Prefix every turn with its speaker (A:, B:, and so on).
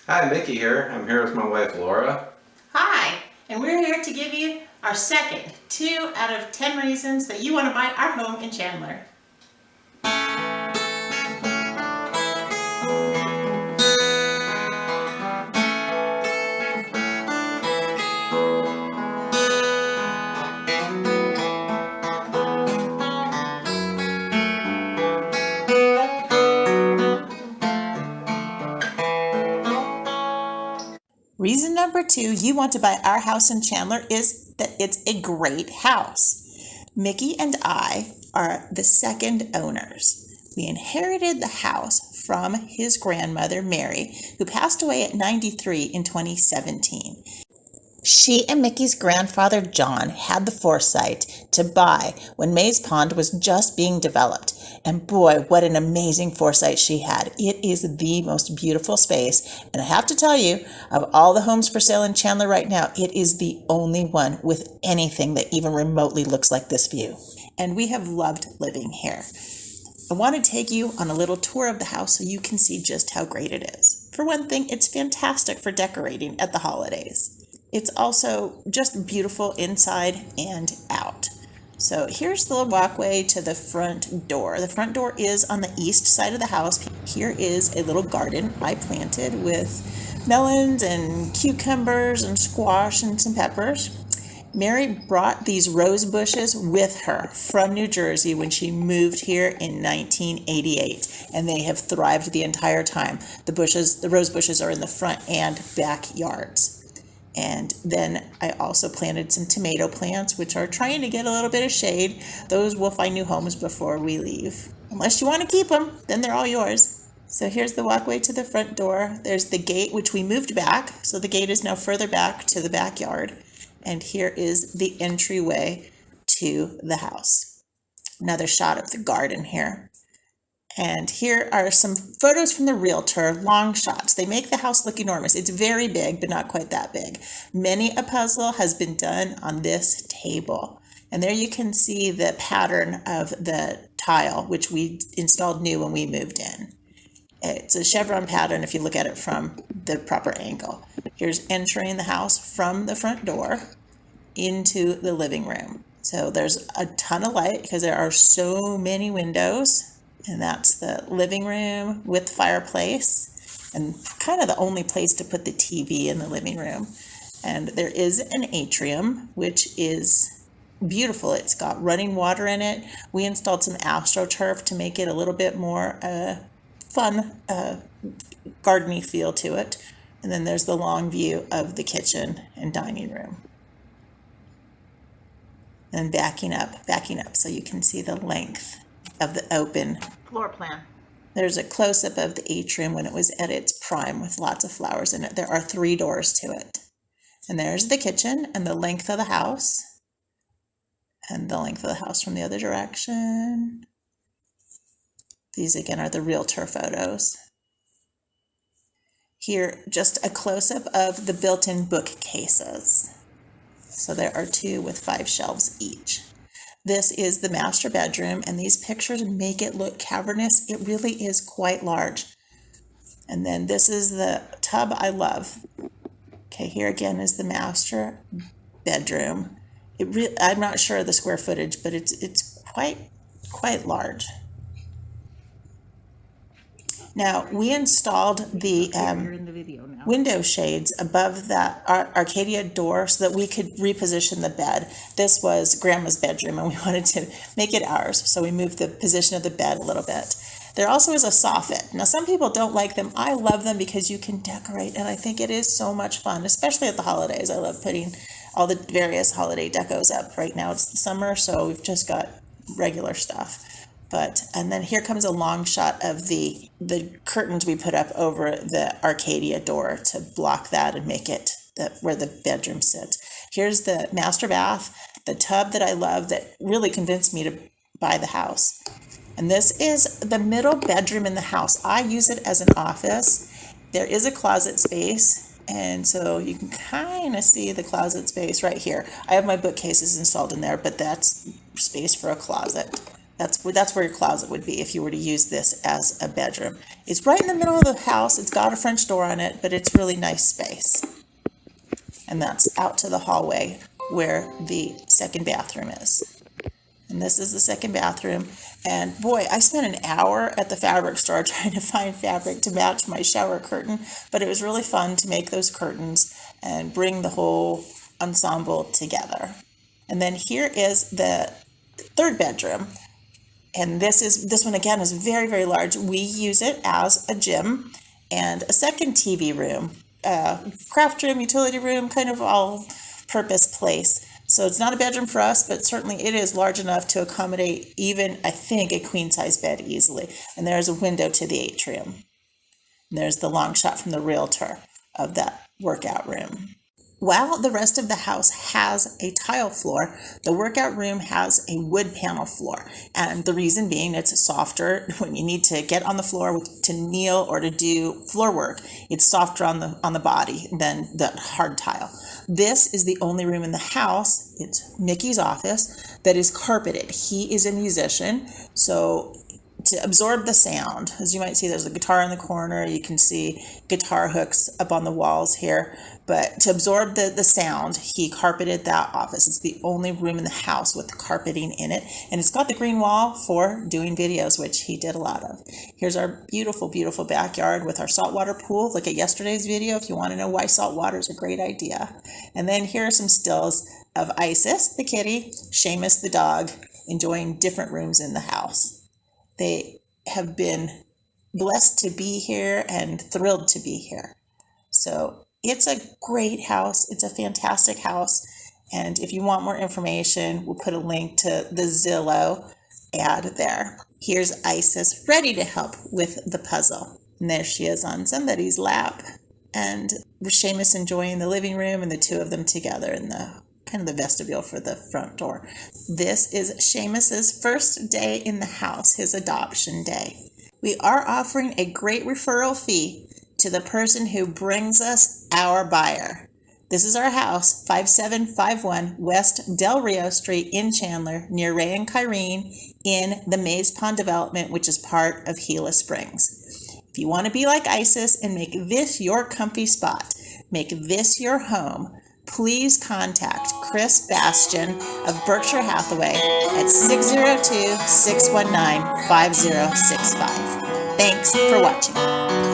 A: Hi, Mickey here. I'm here with my wife Laura.
B: Hi, and we're here to give you our second 2 out of 10 reasons that you want to buy our home in Chandler. Reason number 2 you want to buy our house in Chandler is that it's a great house. Mickey and I are the second owners. We inherited the house from his grandmother, Mary, who passed away at 93 in 2017. She and Mickey's grandfather, John, had the foresight to buy when Mays Pond was just being developed. And boy, what an amazing foresight she had. It is the most beautiful space. And I have to tell you, of all the homes for sale in Chandler right now, it is the only one with anything that even remotely looks like this view. And we have loved living here. I want to take you on a little tour of the house so you can see just how great it is. For one thing, it's fantastic for decorating at the holidays. It's also just beautiful inside and out. So here's the walkway to the front door. The front door is on the east side of the house. Here is a little garden I planted with melons and cucumbers and squash and some peppers. Mary brought these rose bushes with her from New Jersey when she moved here in 1988, and they have thrived the entire time. The rose bushes are in the front and backyards. And then I also planted some tomato plants, which are trying to get a little bit of shade. Those will find new homes before we leave. Unless you want to keep them, then they're all yours. So here's the walkway to the front door. There's the gate, which we moved back. So the gate is now further back to the backyard. And here is the entryway to the house. Another shot of the garden here. And here are some photos from the realtor, long shots. They make the house look enormous. It's very big, but not quite that big. Many a puzzle has been done on this table. And there you can see the pattern of the tile, which we installed new when we moved in. It's a chevron pattern if you look at it from the proper angle. Here's entering the house from the front door into the living room. So there's a ton of light because there are so many windows. And that's the living room with fireplace and kind of the only place to put the TV in the living room. And there is an atrium, which is beautiful. It's got running water in it. We installed some AstroTurf to make it a little bit more fun, gardeny feel to it. And then there's the long view of the kitchen and dining room. And backing up so you can see the length of the open floor plan. There's a close-up of the atrium when it was at its prime with lots of flowers in it. There are 3 doors to it. And there's the kitchen and the length of the house. And the length of the house from the other direction. These again are the realtor photos. Here, just a close-up of the built-in bookcases. So there are 2 with 5 shelves each. This is the master bedroom, and these pictures make it look cavernous. It really is quite large. And then this is the tub I love. Okay, here again is the master bedroom. I'm not sure of the square footage, but it's quite large. Now, we installed the window shades above that Arcadia door so that we could reposition the bed. This was Grandma's bedroom, and we wanted to make it ours, so we moved the position of the bed a little bit. There also is a soffit. Now, some people don't like them. I love them because you can decorate, and I think it is so much fun, especially at the holidays. I love putting all the various holiday decos up. Right now it's the summer, so we've just got regular stuff. And then here comes a long shot of the curtains we put up over the Arcadia door to block that and make it where the bedroom sits. Here's the master bath, the tub that I love that really convinced me to buy the house. And this is the middle bedroom in the house. I use it as an office. There is a closet space, and so you can kind of see the closet space right here. I have my bookcases installed in there, but that's space for a closet. That's where your closet would be if you were to use this as a bedroom. It's right in the middle of the house. It's got a French door on it, but it's really nice space. And that's out to the hallway where the second bathroom is. And this is the second bathroom. And boy, I spent an hour at the fabric store trying to find fabric to match my shower curtain, but it was really fun to make those curtains and bring the whole ensemble together. And then here is the third bedroom. And this one again is very, very large. We use it as a gym and a second TV room, craft room, utility room, kind of all-purpose place. So it's not a bedroom for us, but certainly it is large enough to accommodate even, I think, a queen-size bed easily. And there's a window to the atrium. And there's the long shot from the realtor of that workout room. While the rest of the house has a tile floor, the workout room has a wood panel floor. And the reason being it's softer when you need to get on the floor to kneel or to do floor work. It's softer on the body than the hard tile. This is the only room in the house, it's Mickey's office, that is carpeted. He is a musician, so to absorb the sound, as you might see, there's a guitar in the corner. You can see guitar hooks up on the walls here. But to absorb the sound, he carpeted that office. It's the only room in the house with carpeting in it. And it's got the green wall for doing videos, which he did a lot of. Here's our beautiful, beautiful backyard with our saltwater pool. Look at yesterday's video if you want to know why saltwater is a great idea. And then here are some stills of Isis, the kitty, Seamus, the dog, enjoying different rooms in the house. They have been blessed to be here and thrilled to be here. So it's a great house. It's a fantastic house. And if you want more information, we'll put a link to the Zillow ad there. Here's Isis ready to help with the puzzle. And there she is on somebody's lap. And Seamus enjoying the living room and the two of them together in the kind of the vestibule for the front door. This is Seamus's first day in the house, his adoption day. We are offering a great referral fee to the person who brings us our buyer. This is our house, 5751 West Del Rio Street in Chandler, near Ray and Kyrene in the Maze Pond development, which is part of Gila Springs. If you want to be like Isis and make this your comfy spot, make this your home, please contact Chris Bastian of Berkshire Hathaway at 602-619-5065. Thanks for watching.